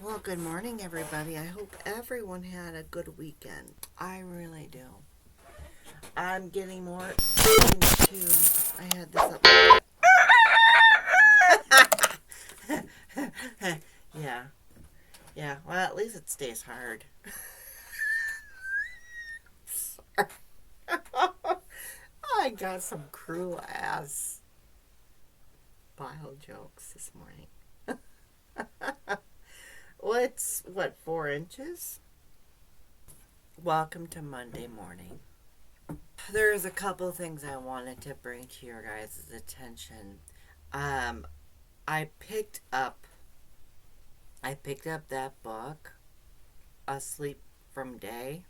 Well, good morning, everybody. I hope everyone had a good weekend. I really do. I'm getting more into. I had this up. Yeah. Yeah. Well, at least it stays hard. I got some cruel ass bile jokes this morning. What's, 4 inches? Welcome to Monday morning. There's a couple things I wanted to bring to your guys' attention. I picked up that book, Asleep from Day.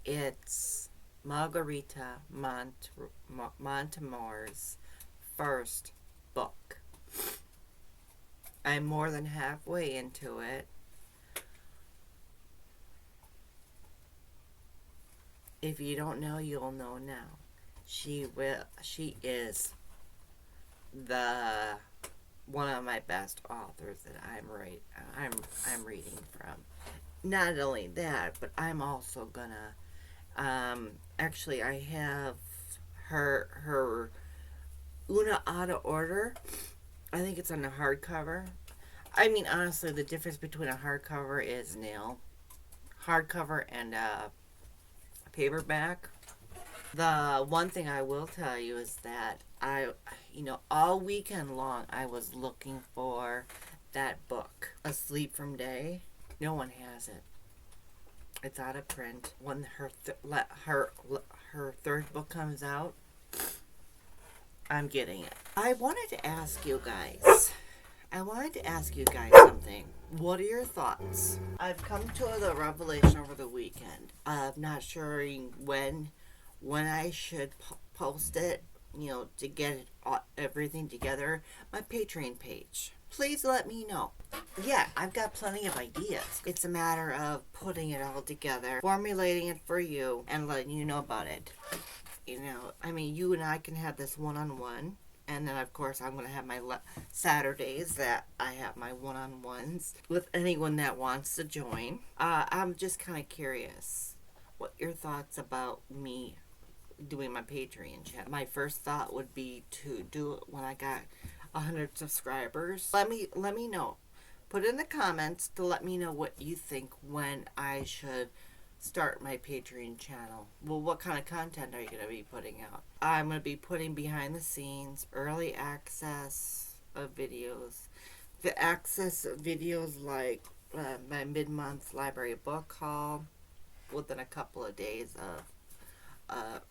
It's Margarita Montemore's first book. I'm more than halfway into it. If you don't know, you'll know now. She is the one of my best authors that I'm reading from. Not only that, but I'm also gonna actually I have her Oona Out of ORder. I think it's on the hardcover. I mean, honestly, the difference between a hardcover is nil. Hardcover and paperback. The one thing I will tell you is that all weekend long I was looking for that book, Asleep from Day. No one has it. It's out of print. When her third book comes out, I'm getting it. I wanted to ask you guys something. What are your thoughts? I've come to the revelation over the weekend of not sure when I should post it, to get everything together. My Patreon page. Please let me know. Yeah, I've got plenty of ideas. It's a matter of putting it all together, formulating it for you, and letting you know about it. You and I can have this one-on-one. And then, of course, I'm going to have my Saturdays that I have my one-on-ones with anyone that wants to join. I'm just kind of curious what your thoughts about me doing my Patreon channel. My first thought would be to do it when I got 100 subscribers. Let me know. Put in the comments to let me know what you think when I should start my Patreon channel. Well, what kind of content are you going to be putting out? I'm going to be putting behind the scenes, early access of videos. The access videos like my mid-month library book haul within a couple of days of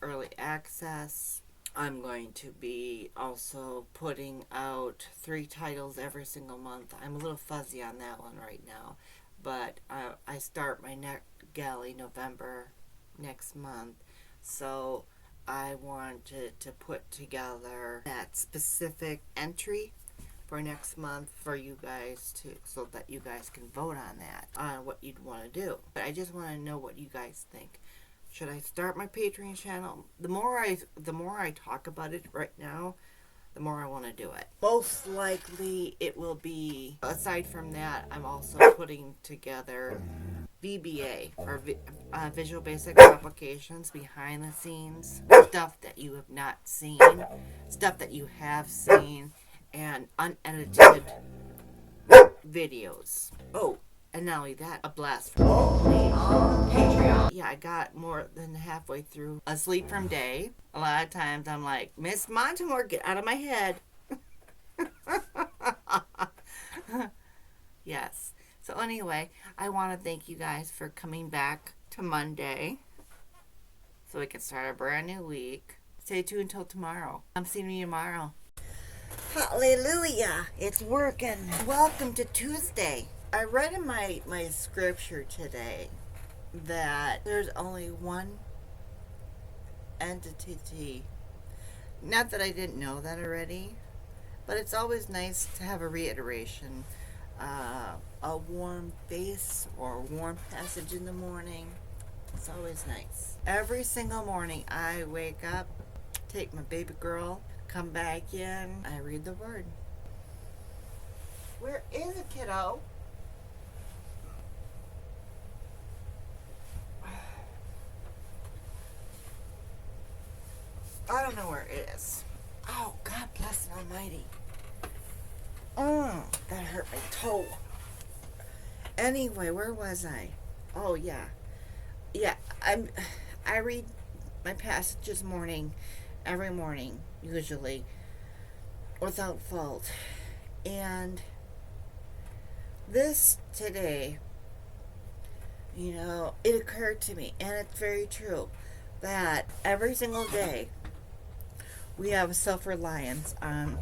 early access. I'm going to be also putting out 3 titles every single month. I'm a little fuzzy on that one right now. But I start my next galley November next month. So I wanted to put together that specific entry for next month for you guys so that you guys can vote on that, on what you'd want to do. But I just want to know what you guys think. Should I start my Patreon channel? The more I talk about it right now, the more I want to do it. Most likely it will be, aside from that, I'm also putting together VBA, or Visual Basic Applications, behind the scenes, stuff that you have not seen, stuff that you have seen, and unedited videos. Oh, and not only that, a blast from Patreon. Yeah, I got more than halfway through Asleep from Day. A lot of times I'm like, Miss Montemore, get out of my head. Yes. So anyway, I want to thank you guys for coming back to Monday so we can start a brand new week. Stay tuned until tomorrow. I'm seeing you tomorrow. Hallelujah. It's working. Welcome to Tuesday. I read in my scripture today that there's only one entity. Not that I didn't know that already, but it's always nice to have a reiteration. A warm face or a warm passage in the morning. It's always nice. Every single morning I wake up, take my baby girl, come back in, I read the word. Where is it, kiddo? I don't know where it is. Oh, God bless the Almighty. Oh, that hurt my toe. Anyway, where was I? Oh, yeah. Yeah, I read my passages every morning, usually, without fault. And this today, it occurred to me, and it's very true, that every single day we have self-reliance on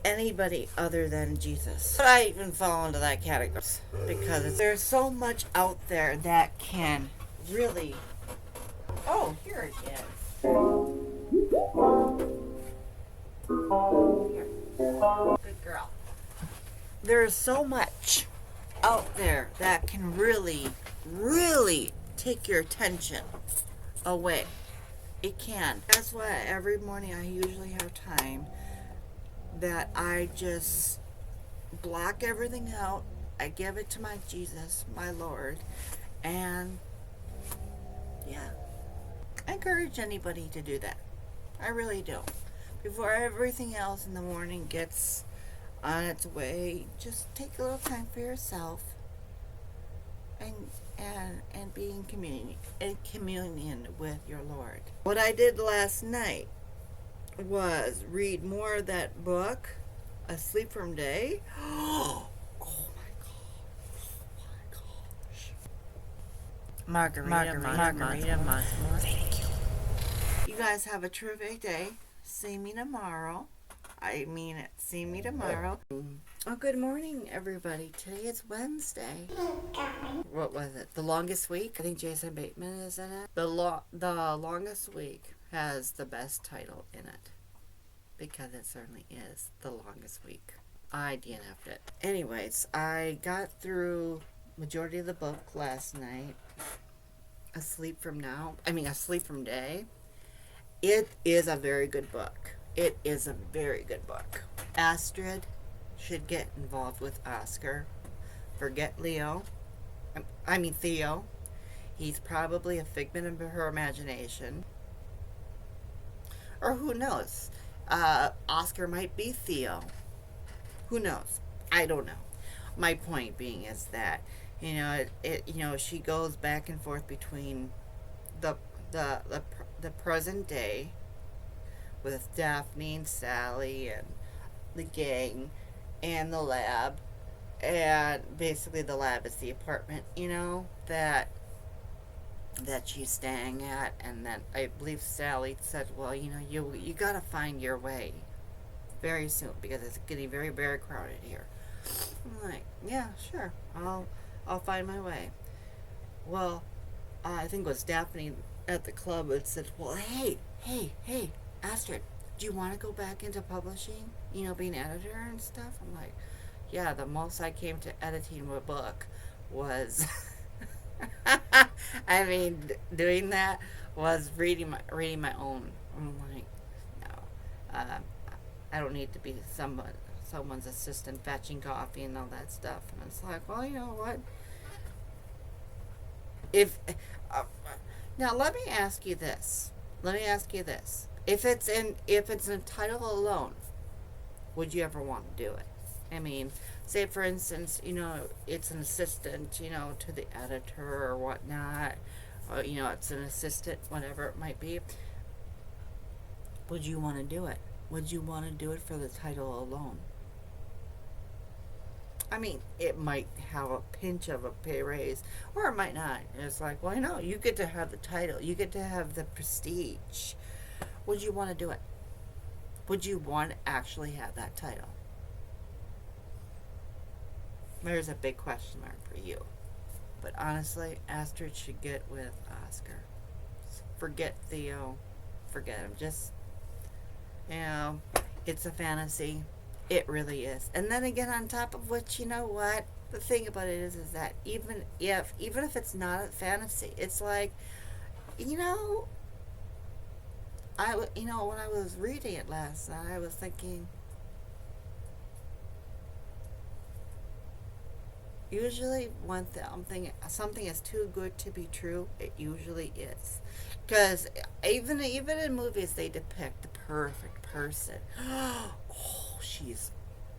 anybody other than Jesus. But I even fall into that category because there's so much out there that can really... Oh, here it is. Here. Good girl. There's so much out there that can really, really take your attention away. It can. That's why every morning I usually have time that I just block everything out. I give it to my Jesus, my Lord, and yeah, I encourage anybody to do that. I really do. Before everything else in the morning gets on its way, just take a little time for yourself and be in communion with your Lord. What I did last night was read more of that book, Asleep from Day. Oh my gosh. Margarita. Thank you. You guys have a terrific day. See me tomorrow. I mean it. See me tomorrow. Oh, good morning, everybody. Today is Wednesday. What was it? The longest week? I think Jason Bateman is in it. The longest week has the best title in it. Because it certainly is the longest week. I DNF'd it. Anyways, I got through majority of the book last night. Asleep from Day. It is a very good book. It is a very good book. Astrid should get involved with Oscar. Forget Theo. He's probably a figment of her imagination. Or who knows? Oscar might be Theo. Who knows? I don't know. My point being is that, she goes back and forth between the present day with Daphne and Sally and the gang and the lab, and basically the lab is the apartment, that she's staying at. And then I believe Sally said, well, you gotta find your way very soon because it's getting very, very crowded here. I'm like, yeah, sure, I'll find my way. Well, I think it was Daphne at the club that said, well, hey, Astrid, do you want to go back into publishing? Being editor and stuff? I'm like, yeah, the most I came to editing a book was, doing that was reading my own. I'm like, no, I don't need to be someone's assistant fetching coffee and all that stuff. And it's like, well, you know what? Now let me ask you this. If it's in title alone, would you ever want to do it? Say for instance, it's an assistant, to the editor or whatnot, or, it's an assistant, whatever it might be. Would you want to do it? Would you want to do it for the title alone? It might have a pinch of a pay raise, or it might not. It's like, well, no, you get to have the title. You get to have the prestige. Would you want to do it? Would you want to actually have that title? There's a big question mark for you. But honestly, Astrid should get with Oscar. Forget Theo. Forget him. Just, it's a fantasy. It really is. And then again, on top of which, what? The thing about it is that even if it's not a fantasy, it's like, when I was reading it last night, I was thinking, Usually when something is too good to be true, it usually is. Because even in movies, they depict the perfect person. Oh, she's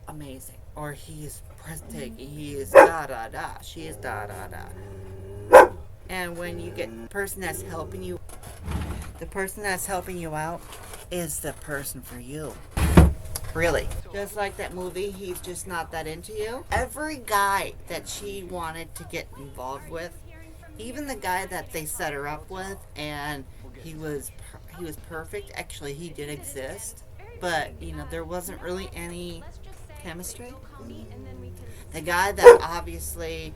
amazing. Or he's breathtaking. He is da da da. She is da da da. And when you get the person that's helping you out is the person for you. Really. Just like that movie, He's Just Not That Into You. Every guy that she wanted to get involved with, even the guy that they set her up with, and he was perfect. Actually, he did exist, but there wasn't really any chemistry. The guy that obviously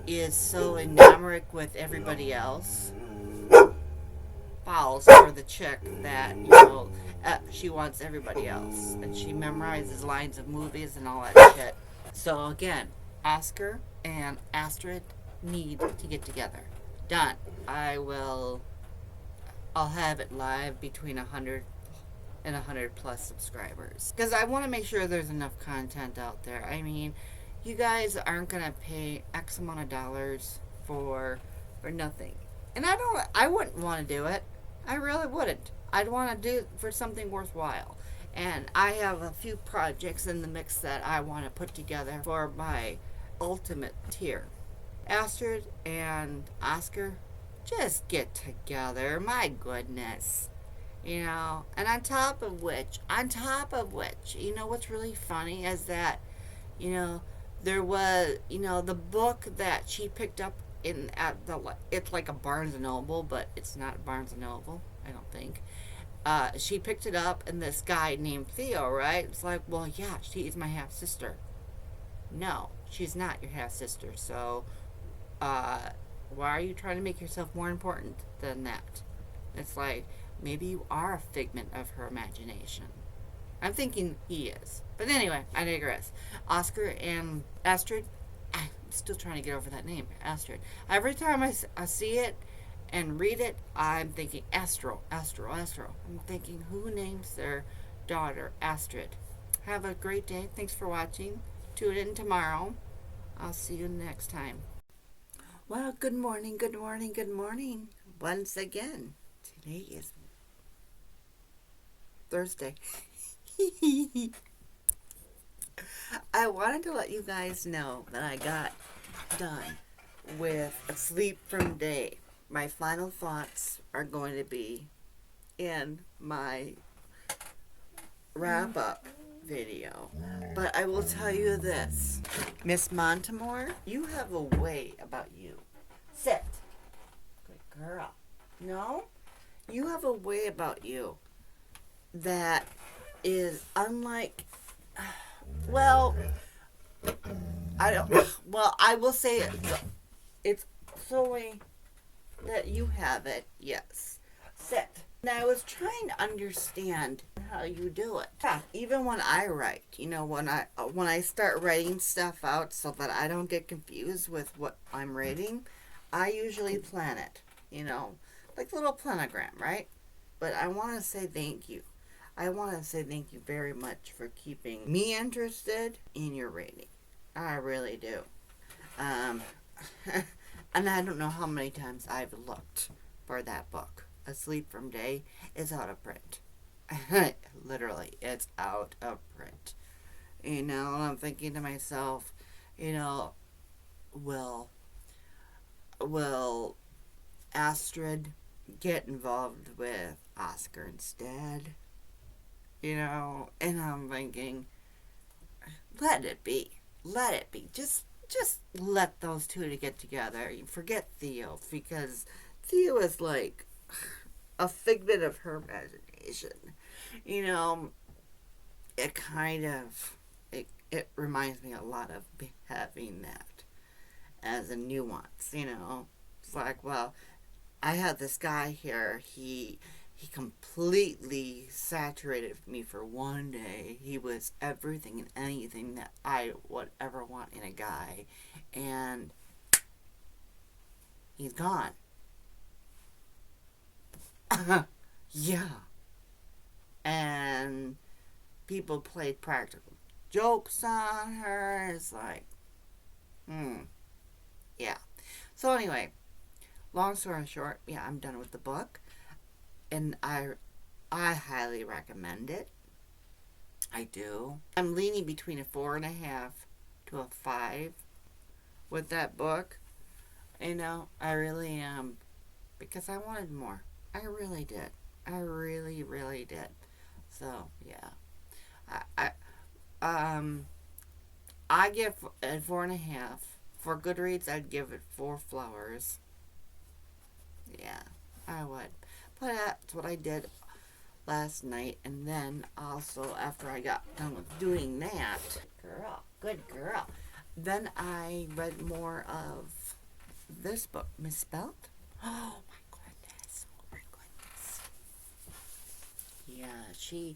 is so enamored with everybody else falls for the chick that she wants everybody else, and she memorizes lines of movies and all that shit. So again, Oscar and Astrid need to get together. Done. I'll have it live between 100 and 100 plus subscribers, because I want to make sure there's enough content out there. I mean, you guys aren't gonna pay X amount of dollars for nothing, and I wouldn't want to do it. I really wouldn't. I'd want to do it for something worthwhile. And I have a few projects in the mix that I want to put together for my ultimate tier. Astrid and Oscar, just get together. My goodness. And on top of which, what's really funny is that, there was, the book that she picked up it's like a Barnes and Noble, but it's not Barnes and Noble, I don't think. She picked it up, and this guy named Theo, right? It's like, well, yeah, she's my half sister. No, she's not your half sister. So, why are you trying to make yourself more important than that? It's like, maybe you are a figment of her imagination. I'm thinking he is. But anyway, I digress. Oscar and Astrid, I'm still trying to get over that name, Astrid. Every time I see it and read it, I'm thinking Astro. I'm thinking, who names their daughter Astrid? Have a great day. Thanks for watching. Tune in tomorrow. I'll see you next time. Well, good morning. Once again, today is Thursday. I wanted to let you guys know that I got done with Sleep from Day. My final thoughts are going to be in my wrap-up video. But I will tell you this. Miss Montemore, you have a way about you. Sit. Good girl. No? You have a way about you that is unlike... Well, I will say it's solely that you have it, yes. Sit. Now, I was trying to understand how you do it. Yeah, even when I write, when I start writing stuff out so that I don't get confused with what I'm writing, I usually plan it, like a little planogram, right? But I want to say thank you. I want to say thank you very much for keeping me interested in your reading. I really do. And I don't know how many times I've looked for that book. Asleep from Day is out of print. Literally, it's out of print. And I'm thinking to myself, will Astrid get involved with Oscar instead? And I'm thinking, let it be. Just let those two to get together. Forget Theo, because Theo is like a figment of her imagination. It kind of, it reminds me a lot of having that as a nuance, It's like, well, I have this guy here, he completely saturated me for one day. He was everything and anything that I would ever want in a guy. And he's gone. Yeah. And people played practical jokes on her. It's like, Yeah. So anyway, long story short, yeah, I'm done with the book, and I highly recommend it. I do. I'm leaning between a 4.5 to a 5 with that book. You know, I really am, because I wanted more. I really did. I really, really did. So yeah, I give it 4.5. For Goodreads, I'd give it 4 flowers. Yeah, I would. But that's what I did last night, and then also after I got done with doing that, good girl. Then I read more of this book, Misspelled. Oh my goodness! Oh my goodness! Yeah, she.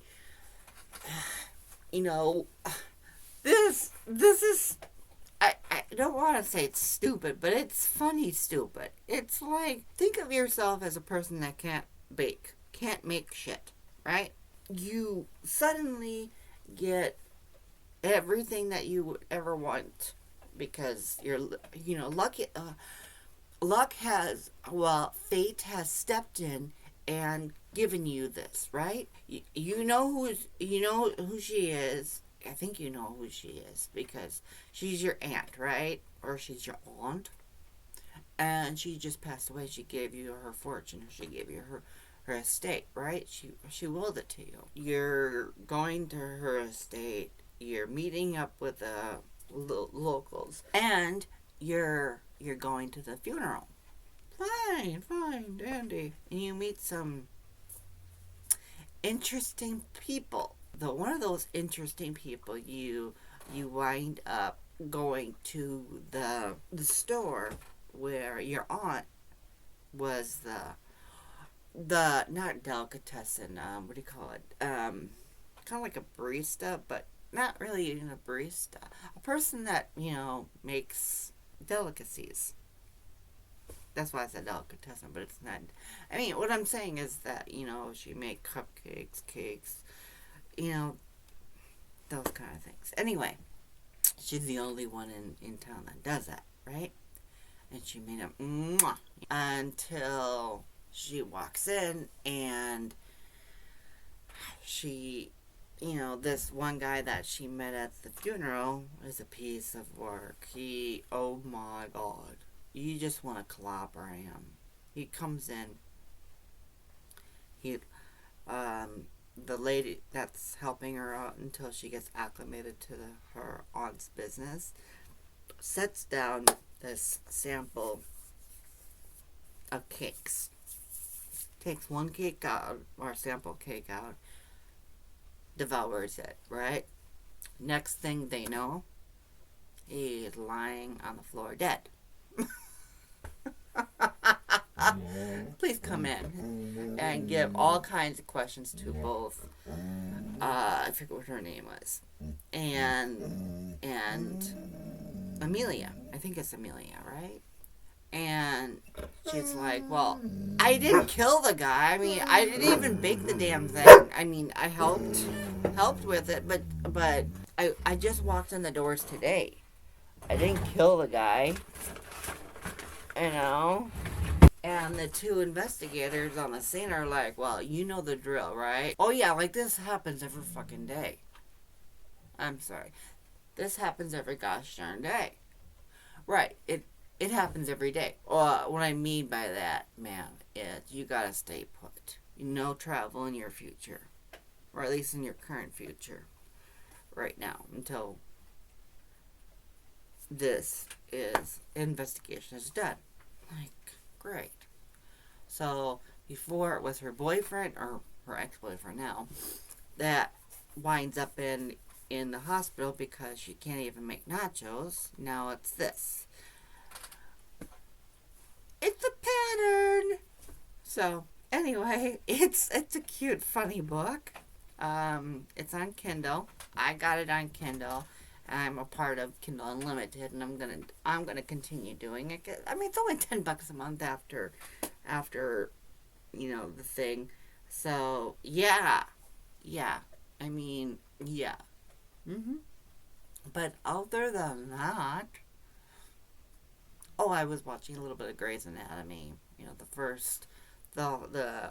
You know, this is. I don't want to say it's stupid, but it's funny stupid. It's like, think of yourself as a person that can't bake, can't make shit, right? You suddenly get everything that you would ever want because you're, lucky. Luck has, well, fate has stepped in and given you this, right? You know who she is. I think you know who she is because she's your aunt, right? Or she's your aunt. And she just passed away. She gave you her fortune. She gave you her estate, right? She willed it to you. You're going to her estate. You're meeting up with the locals. And you're going to the funeral. Fine, dandy. And you meet some interesting people. One of those interesting people, you wind up going to the store where your aunt was the not delicatessen, what do you call it? Kind of like a barista, but not really even a barista. A person that, makes delicacies. That's why I said delicatessen, but it's not. I mean, what I'm saying is that, she made cupcakes, cakes, those kind of things. Anyway, she's the only one in town that does that, right? And she made a mwah until she walks in and she, this one guy that she met at the funeral is a piece of work. Oh my God. You just want to clobber him. He comes in. The lady that's helping her out until she gets acclimated to her aunt's business sets down this sample of cakes. Takes one cake out, or sample cake out, devours it, right? Next thing they know, he's lying on the floor dead. Please come in and give all kinds of questions to both. I forget what her name was, and Amelia. I think it's Amelia, right? And she's like, "Well, I didn't kill the guy. I mean, I didn't even bake the damn thing. I mean, I helped with it, but I just walked in the doors today. I didn't kill the guy, you know." And the two investigators on the scene are like, "Well, you know the drill, right?" "Oh yeah, like this happens every fucking day." I'm sorry. This happens every gosh darn day. Right. It happens every day. What I mean by that, ma'am, is you gotta stay put. No travel in your future. Or at least in your current future. Right now. Until this investigation is done. Like, great. So, before it was her boyfriend, or her ex-boyfriend now, that winds up in the hospital because she can't even make nachos. Now it's this. It's a pattern. So, anyway, it's a cute, funny book. It's on Kindle. I got it on Kindle. I'm a part of Kindle Unlimited, and I'm gonna continue doing it. I mean, it's only $10 a month after the thing. So yeah. I mean, yeah. But other than that, Oh, I was watching a little bit of Grey's Anatomy. You know, the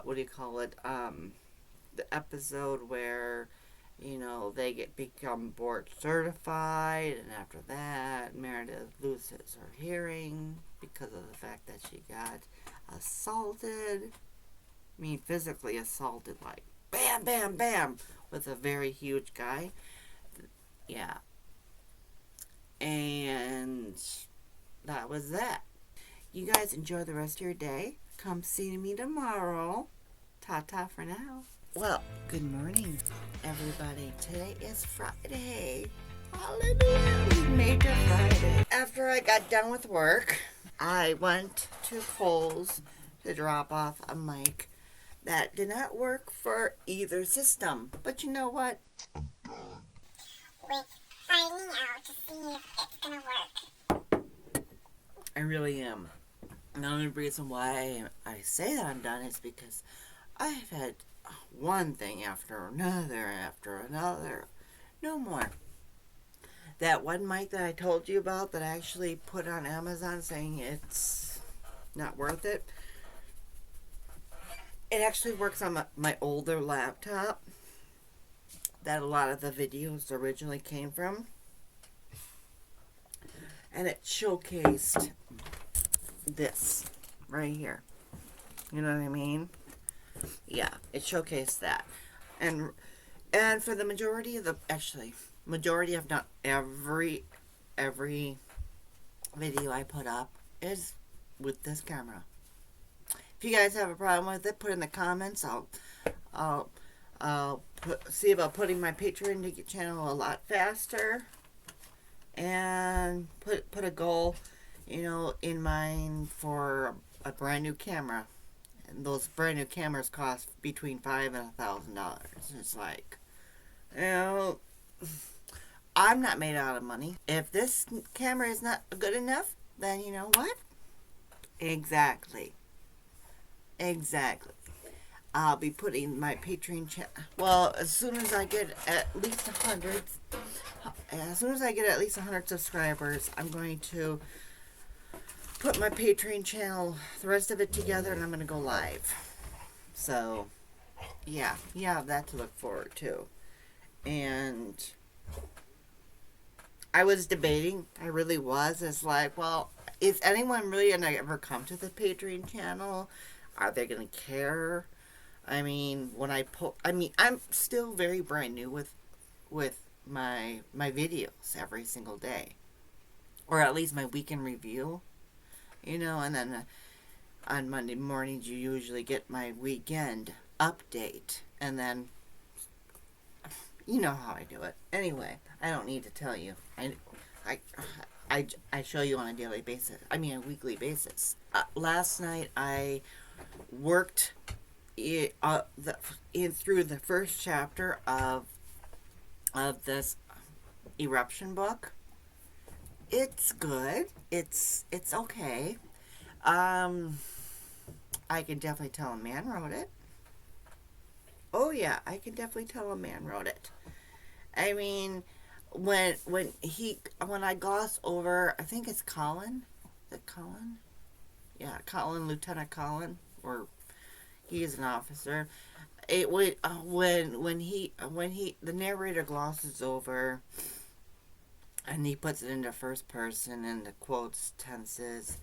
what do you call it? The episode where, you know, they become board certified, and after that, Meredith loses her hearing because of the fact that she got assaulted. I mean, physically assaulted, like bam, bam, bam, with a very huge guy. Yeah. And that was that. You guys enjoy the rest of your day. Come see me tomorrow. Ta-ta for now. Well, good morning, everybody. Today is Friday. Hallelujah. We made it Friday. After I got done with work, I went to Kohl's to drop off a mic that did not work for either system. But you know what? We're finding out to see if it's going to work. I really am. And the only reason why I say that I'm done is because I've had one thing after another. No more. That one mic that I told you about that I actually put on Amazon saying it's not worth it. It actually works on my older laptop that a lot of the videos originally came from. And it showcased this right here. You know what I mean? Yeah, it showcased that. And for the majority of majority of not every video I put up is with this camera. If you guys have a problem with it, put in the comments. I'll see about putting my Patreon channel a lot faster, and put a goal, you know, in mind for a brand new camera. And those brand new cameras cost between $5,000 and $1,000. It's like, you know, I'm not made out of money. If this camera is not good enough, then you know what? Exactly. I'll be putting my Patreon channel. Well, as soon as I get at least 100, subscribers, I'm going to put my Patreon channel, the rest of it together, and I'm going to go live. So, yeah, that to look forward to. And I was debating, I really was. It's like, well, is anyone really going to ever come to the Patreon channel? Are they going to care? I mean, I'm still very brand new with my videos every single day. Or at least my weekend review. You know, and then on Monday mornings you usually get my weekend update. And then, you know how I do it. Anyway, I don't need to tell you. I show you on a daily basis. I mean, a weekly basis. Last night I worked through the first chapter of this Eruption book. It's good. It's okay. I can definitely tell a man wrote it. Oh yeah, I can definitely tell a man wrote it. I mean, when I gloss over, I think it's Colin. Is it Colin? Yeah, Colin, Lieutenant Colin, or he is an officer. It would when the narrator glosses over, and he puts it into first person and the quotes tenses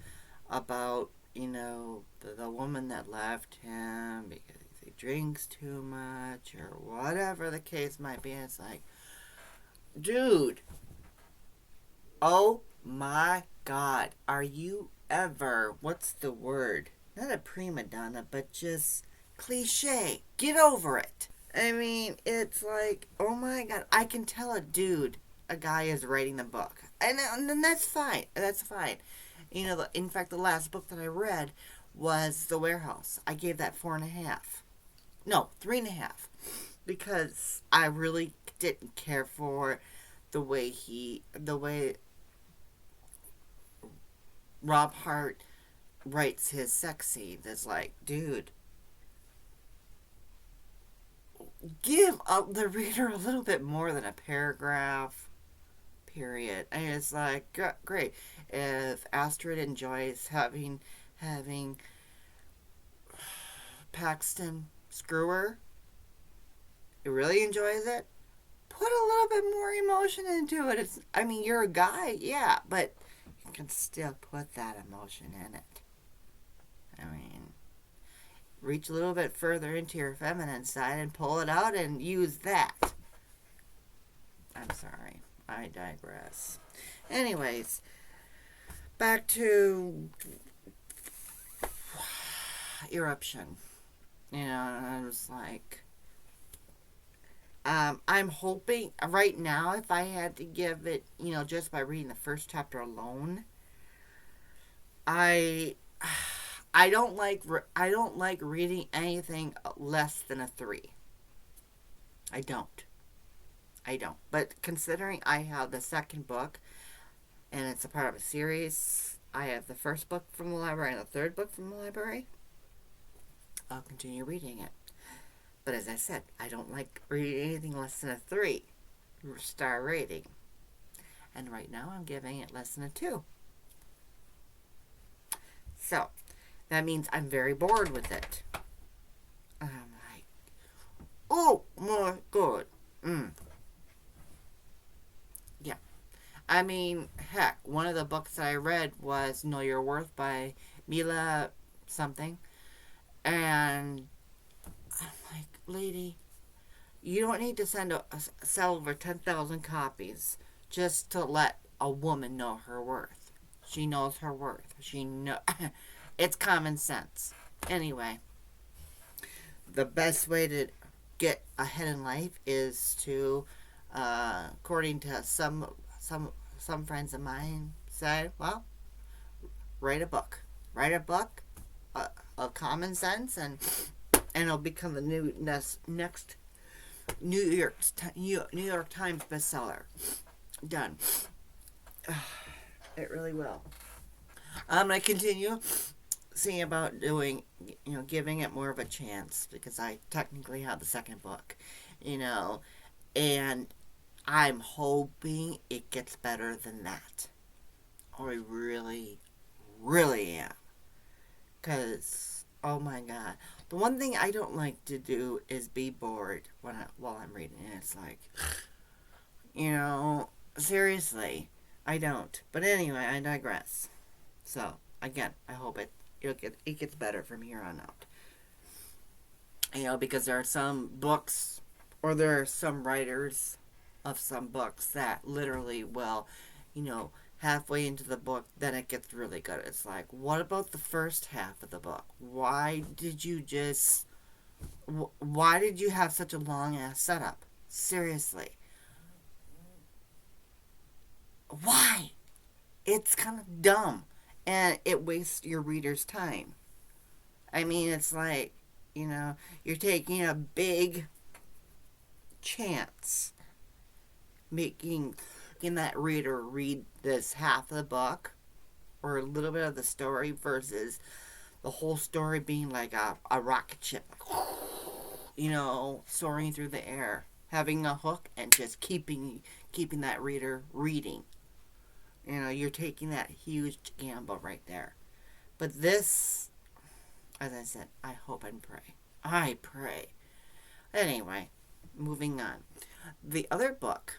about, you know, the woman that left him because he drinks too much or whatever the case might be. And it's like, dude, oh my God, are you ever, what's the word? Not a prima donna, but just cliche. Get over it. I mean, it's like, oh my God, I can tell a guy is writing the book. And that's fine. That's fine. You know, in fact, the last book that I read was The Warehouse. I gave that 4.5. No, 3.5. Because I really didn't care for the way Rob Hart writes his sex scene. It's like, dude, give up the reader a little bit more than a paragraph period. And it's like, great. If Astrid enjoys having Paxton screw her, he really enjoys it, put a little bit more emotion into it. I mean, you're a guy, yeah, but you can still put that emotion in it. I mean, reach a little bit further into your feminine side and pull it out and use that. I'm sorry, I digress. Anyways, back to Eruption. You know, I was like, I'm hoping right now, if I had to give it, you know, just by reading the first chapter alone, I don't like reading anything less than a 3. I don't. But considering I have the second book, and it's a part of a series, I have the first book from the library and the third book from the library, I'll continue reading it. But as I said, I don't like reading anything less than a 3-star rating. And right now I'm giving it less than a 2. So, that means I'm very bored with it. I'm like, oh my god. Yeah. I mean, heck, one of the books that I read was Know Your Worth by Mila something. And I'm like, lady, you don't need to sell over 10,000 copies just to let a woman know her worth. She knows her worth. It's common sense. Anyway, the best way to get ahead in life is to, according to some friends of mine, say, well, write a book. Write a book of common sense, and it'll become the next New York Times bestseller. Done. It really will. I'm gonna continue seeing about doing, giving it more of a chance, because I technically have the second book, and I'm hoping it gets better than that. I really, really am. Because, oh my god. The one thing I don't like to do is be bored while I'm reading it. It's like, seriously, I don't. But anyway, I digress. So, again, I hope it gets better from here on out. Because there are some books, or there are some writers of some books that literally will, halfway into the book, then it gets really good. It's like, what about the first half of the book? Why did you have such a long ass setup? Seriously. Why? It's kind of dumb, and it wastes your reader's time. I mean, it's like, you're taking a big chance making that reader read this half of the book or a little bit of the story versus the whole story being like a rocket ship, soaring through the air, having a hook and just keeping that reader reading. You're taking that huge gamble right there. But this, as I said, I hope and pray. I pray. Anyway, moving on. The other book,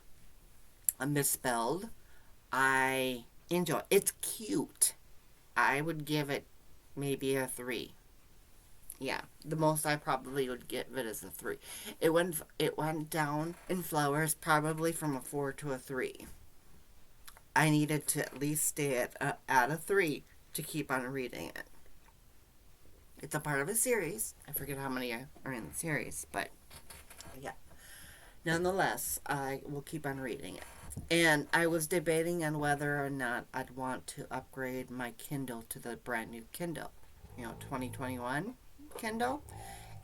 Misspelled, I enjoy. It's cute. I would give it maybe a 3. Yeah, the most I probably would give it is a 3. It went down in flowers, probably from a 4 to a 3. I needed to at least stay at a 3 to keep on reading it. It's a part of a series. I forget how many are in the series, but yeah. Nonetheless, I will keep on reading it. And I was debating on whether or not I'd want to upgrade my Kindle to the brand new Kindle. 2021 Kindle.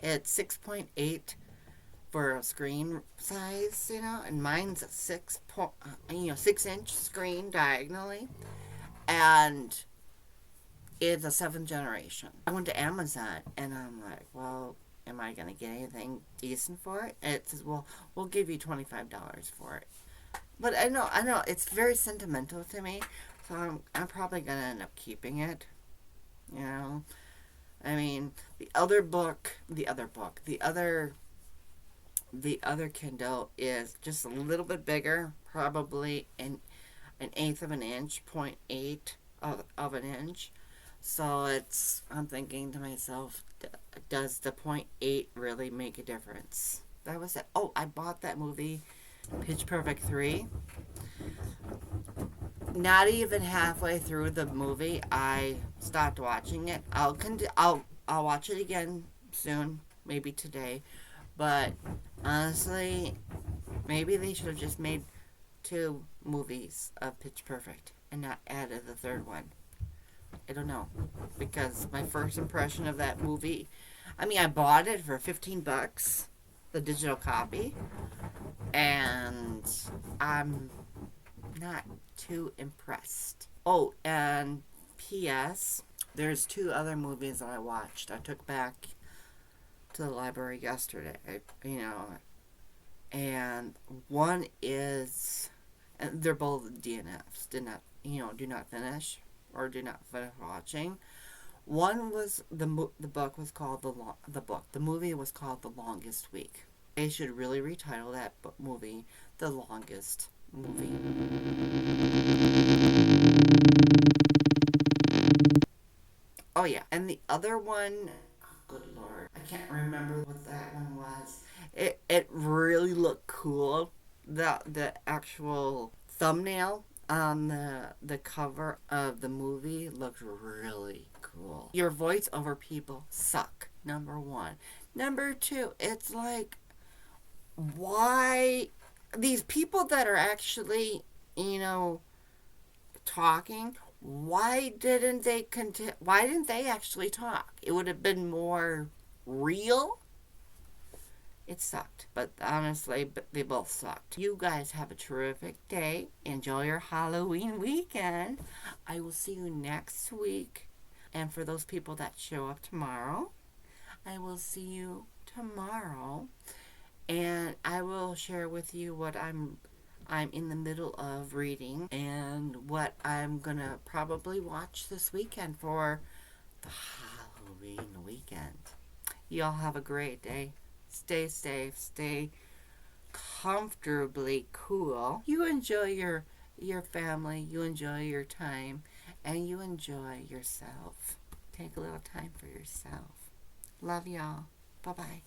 It's 6.8 for a screen size, and mine's a 6-inch screen diagonally. And it's a 7th generation. I went to Amazon, and I'm like, well, am I going to get anything decent for it? And it says, well, we'll give you $25 for it. But I know, it's very sentimental to me, so I'm probably gonna end up keeping it. You know, I mean, the other Kindle is just a little bit bigger, probably an eighth of an inch, 0.8 of an inch. So I'm thinking to myself, does the 0.8 really make a difference? That was it. Oh, I bought that movie, Pitch Perfect 3. Not even halfway through the movie, I stopped watching it. I'll watch it again soon, maybe today. But honestly, maybe they should have just made 2 movies of Pitch Perfect and not added the third one. I don't know, because my first impression of that movie, I mean, I bought it for $15, the digital copy, and I'm not too impressed. Oh, and P.S. There's 2 other movies that I watched. I took back to the library yesterday, and one is, and they're both DNFs. Do not finish, or do not finish watching. One was the book was called the movie was called The Longest Week. They should really retitle that movie The Longest Movie. Oh yeah, and the other one, oh, good lord, I can't remember what that one was. It really looked cool. The actual thumbnail on the cover of the movie looked really cool. Your voiceover people suck. Number one. Number two, it's like, why these people that are actually, talking, why didn't they actually talk? It would have been more real. It sucked, but honestly, they both sucked. You guys have a terrific day. Enjoy your Halloween weekend. I will see you next week. And for those people that show up tomorrow, I will see you tomorrow. And I will share with you what I'm in the middle of reading and what I'm gonna probably watch this weekend for the Halloween weekend. Y'all have a great day. Stay safe. Stay comfortably cool. You enjoy your family. You enjoy your time, and you enjoy yourself. Take a little time for yourself. Love y'all. Bye bye.